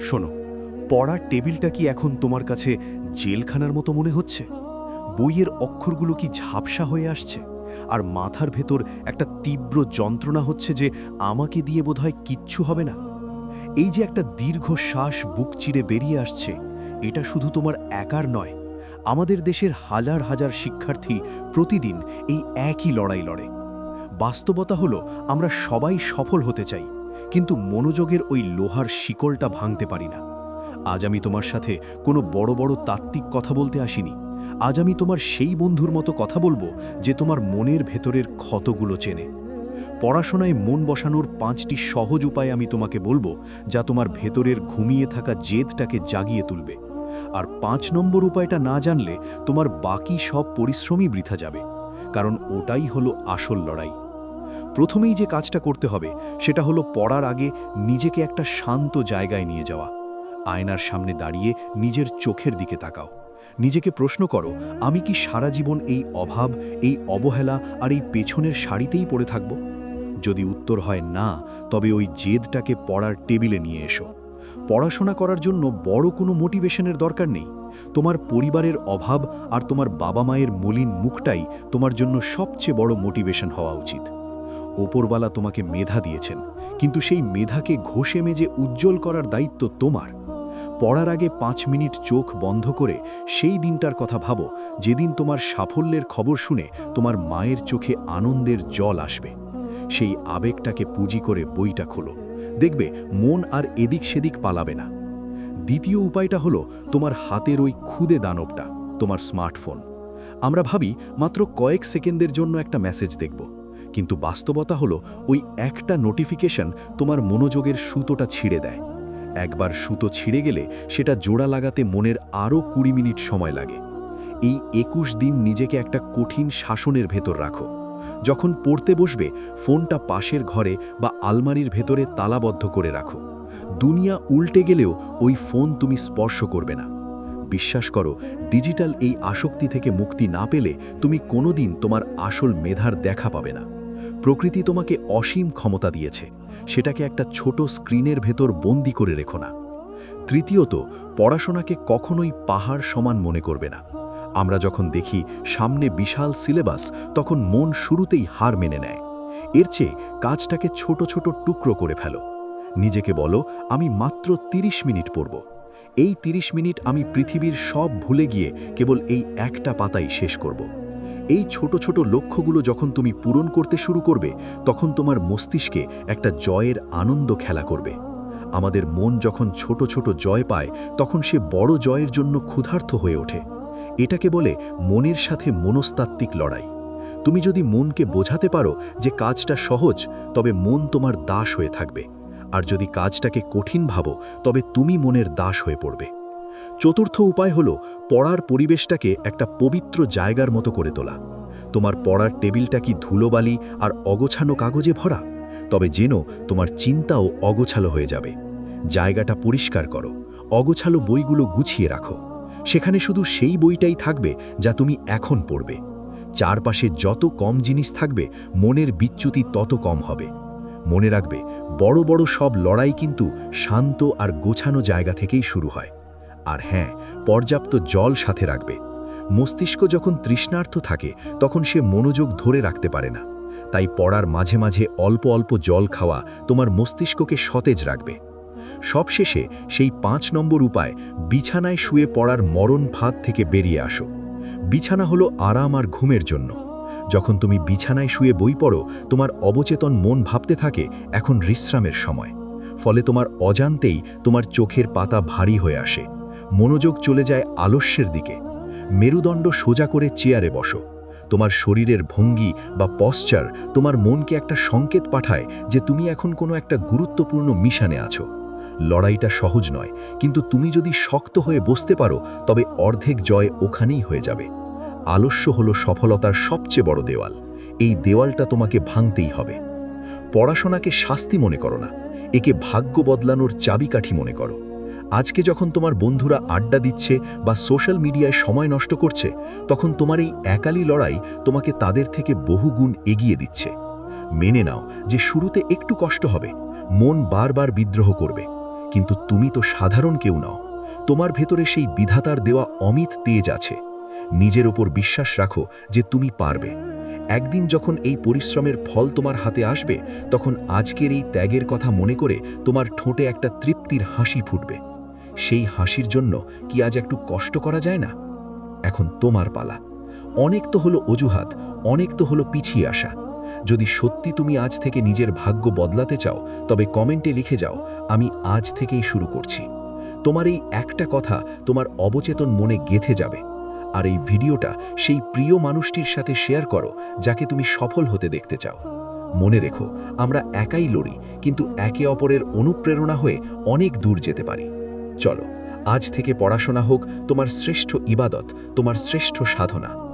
শোনো, পড়ার টেবিলটা কি এখন তোমার কাছে জেলখানার মতো মনে হচ্ছে? বইয়ের অক্ষরগুলো কি ঝাপসা হয়ে আসছে? আর মাথার ভেতর একটা তীব্র যন্ত্রণা হচ্ছে যে আমাকে দিয়ে বোধহয় কিচ্ছু হবে না। এই যে একটা দীর্ঘ শ্বাস বুক চিরে বেরিয়ে আসছে, এটা শুধু তোমার একার নয়। আমাদের দেশের হাজার হাজার শিক্ষার্থী প্রতিদিন এই একই লড়াই লড়ে। বাস্তবতা হলো, আমরা সবাই সফল হতে চাই, কিন্তু মনোযোগের ওই লোহার শিকলটা ভাঙতে পারি না। আজ আমি তোমার সাথে কোনো বড় বড় তাত্ত্বিক কথা বলতে আসিনি। আজ আমি তোমার সেই বন্ধুর মতো কথা বলবো যে তোমার মনের ভেতরের ক্ষতগুলো চেনে। পড়াশোনায় মন বসানোর 5টি সহজ উপায় আমি তোমাকে বলবো, যা তোমার ভেতরের ঘুমিয়ে থাকা জেদটাকে জাগিয়ে তুলবে। আর 5 নম্বর উপায়টা না জানলে তোমার বাকি সব পরিশ্রমই বৃথা যাবে, কারণ ওটাই হলো আসল লড়াই। প্রথমেই যে কাজটা করতে হবে সেটা হলো পড়ার আগে নিজেকে একটা শান্ত জায়গায় নিয়ে যাওয়া। আয়নার সামনে দাঁড়িয়ে নিজের চোখের দিকে তাকাও। নিজেকে প্রশ্ন করো, আমি কি সারা জীবন এই অভাব, এই অবহেলা আর এই পেছনের সারিতেই পড়ে থাকব? যদি উত্তর হয় না, তবে ওই জেদটাকে পড়ার টেবিলে নিয়ে এসো। পড়াশোনা করার জন্য বড় কোনো মোটিভেশনের দরকার নেই। তোমার পরিবারের অভাব আর তোমার বাবা মায়ের মলিন মুখটাই তোমার জন্য সবচেয়ে বড় মোটিভেশন হওয়া উচিত। ওপরওয়ালা তোমাকে মেধা দিয়েছেন, কিন্তু সেই মেধাকে ঘষে মেজে উজ্জ্বল করার দায়িত্ব তোমার। পড়ার আগে 5 মিনিট চোখ বন্ধ করে সেই দিনটার কথা ভাবো, যেদিন তোমার সাফল্যের খবর শুনে তোমার মায়ের চোখে আনন্দের জল আসবে। সেই আবেগটাকে পুঁজি করে বইটা খোলো। দেখবে মন আর এদিক সেদিক পালাবে না। দ্বিতীয় উপায়টা হলো তোমার হাতের ওই ক্ষুদে দানবটা, তোমার স্মার্টফোন। আমরা ভাবি মাত্র কয়েক সেকেন্ডের জন্য একটা মেসেজ দেখব, কিন্তু বাস্তবতা হলো ওই একটা নোটিফিকেশন তোমার মনোযোগের সুতোটা ছিঁড়ে দেয়। একবার সুতো ছিঁড়ে গেলে সেটা জোড়া লাগাতে মনের আরও 20 মিনিট সময় লাগে। এই 21 দিন নিজেকে একটা কঠিন শাসনের ভেতর রাখো। যখন পড়তে বসবে, ফোনটা পাশের ঘরে বা আলমারির ভেতরে তালাবদ্ধ করে রাখো। দুনিয়া উল্টে গেলেও ওই ফোন তুমি স্পর্শ করবে না। বিশ্বাস করো, ডিজিটাল এই আসক্তি থেকে মুক্তি না পেলে তুমি কোনোদিন তোমার আসল মেধার দেখা পাবে না। প্রকৃতি তোমাকে অসীম ক্ষমতা দিয়েছে, সেটাকে একটা ছোট স্ক্রিনের ভেতর বন্দি করে রেখো না। তৃতীয়ত, পড়াশোনাকে কখনোই পাহাড় সমান মনে করবে না। আমরা যখন দেখি সামনে বিশাল সিলেবাস, তখন মন শুরুতেই হার মেনে নেয়। এর চেয়ে কাজটাকে ছোট ছোট টুকরো করে ফেলো। নিজেকে বলো, আমি মাত্র 30 মিনিট পড়ব। এই 30 মিনিট আমি পৃথিবীর সব ভুলে গিয়ে কেবল এই একটা পাতাই শেষ করব। এই ছোট ছোট লক্ষ্যগুলো যখন তুমি পূরণ করতে শুরু করবে, তখন তোমার মস্তিষ্কে একটা জয়ের আনন্দ খেলা করবে। আমাদের মন যখন ছোট ছোট জয় পায়, তখন সে বড় জয়ের জন্য ক্ষুধার্ত হয়ে ওঠে। এটাকে বলে মনের সাথে মনস্তাত্ত্বিক লড়াই। তুমি যদি মনকে বোঝাতে পারো যে কাজটা সহজ, তবে মন তোমার দাস হয়ে থাকবে। আর যদি কাজটাকে কঠিন ভাবো, তবে তুমি মনের দাস হয়ে পড়বে। চতুর্থ উপায় হলো পড়ার পরিবেশটাকে একটা পবিত্র জায়গার মতো করে তোলা। তোমার পড়ার টেবিলটা কি ধুলোবালি আর অগোছানো কাগজে ভরা? তবে জেনো, তোমার চিন্তাও অগোছালো হয়ে যাবে। জায়গাটা পরিষ্কার করো, অগোছালো বইগুলো গুছিয়ে রাখো। সেখানে শুধু সেই বইটাই থাকবে যা তুমি এখন পড়বে। চারপাশে যত কম জিনিস থাকবে, মনের বিচ্যুতি তত কম হবে। মনে রাখবে, বড় বড় সব লড়াই কিন্তু শান্ত আর গোছানো জায়গা থেকেই শুরু হয়। আর হ্যাঁ, পর্যাপ্ত জল সাথে রাখবে। মস্তিষ্ক যখন তৃষ্ণার্ত থাকে, তখন সে মনোযোগ ধরে রাখতে পারে না। তাই পড়ার মাঝে মাঝে অল্প অল্প জল খাওয়া তোমার মস্তিষ্ককে সতেজ রাখবে। সবশেষে সেই 5 নম্বর উপায়, বিছানায় শুয়ে পড়ার মরণ ফাঁদ থেকে বেরিয়ে আসো। বিছানা হলো আরাম আর ঘুমের জন্য। যখন তুমি বিছানায় শুয়ে বই পড়ো, তোমার অবচেতন মন ভাবতে থাকে এখন বিশ্রামের সময়। ফলে তোমার অজান্তেই তোমার চোখের পাতা ভারী হয়ে আসে, মনোযোগ চলে যায় আলস্যের দিকে। মেরুদণ্ড সোজা করে চেয়ারে বসো। তোমার শরীরের ভঙ্গি বা পশ্চার তোমার মনকে একটা সংকেত পাঠায় যে তুমি এখন কোনো একটা গুরুত্বপূর্ণ মিশনে আছো। লড়াইটা সহজ নয়, কিন্তু তুমি যদি শক্ত হয়ে বসতে পারো, তবে অর্ধেক জয় ওখানেই হয়ে যাবে। আলস্য হলো সফলতার সবচেয়ে বড় দেওয়াল। এই দেওয়ালটা তোমাকে ভাঙতেই হবে। পড়াশোনাকে শাস্তি মনে করো না, একে ভাগ্য বদলানোর চাবিকাঠি মনে করো। আজকে যখন তোমার বন্ধুরা আড্ডা দিচ্ছে বা সোশ্যাল মিডিয়ায় সময় নষ্ট করছে, তখন তোমার এই একালী লড়াই তোমাকে তাদের থেকে বহুগুণ এগিয়ে দিচ্ছে। মেনে নাও যে শুরুতে একটু কষ্ট হবে, মন বারবার বিদ্রোহ করবে, কিন্তু তুমি তো সাধারণ কেউ নও। তোমার ভেতরে সেই বিধাতার দেওয়া অমিত তেজ আছে। নিজের ওপর বিশ্বাস রাখো যে তুমি পারবে। একদিন যখন এই পরিশ্রমের ফল তোমার হাতে আসবে, তখন আজকের এই ত্যাগের কথা মনে করে তোমার ঠোঁটে একটা তৃপ্তির হাসি ফুটবে। সেই হাসির জন্য কি আজ একটু কষ্ট করা যায় না? এখন তোমার পালা। অনেক তো হলো অজুহাত, অনেক তো হলো পিছিয়ে আসা। যদি সত্যি তুমি আজ থেকে নিজের ভাগ্য বদলাতে চাও, তবে কমেন্টে লিখে যাও, আমি আজ থেকেই শুরু করছি। তোমার এই একটা কথা তোমার অবচেতন মনে গেঁথে যাবে। আর এই ভিডিওটা সেই প্রিয় মানুষটির সাথে শেয়ার করো যাকে তুমি সফল হতে দেখতে চাও। মনে রেখো, আমরা একাই লড়ি, কিন্তু একে অপরের অনুপ্রেরণা হয়ে অনেক দূর যেতে পারি। চলো, আজ থেকে পড়াশোনা হোক তোমার শ্রেষ্ঠ ইবাদত, তোমার শ্রেষ্ঠ সাধনা।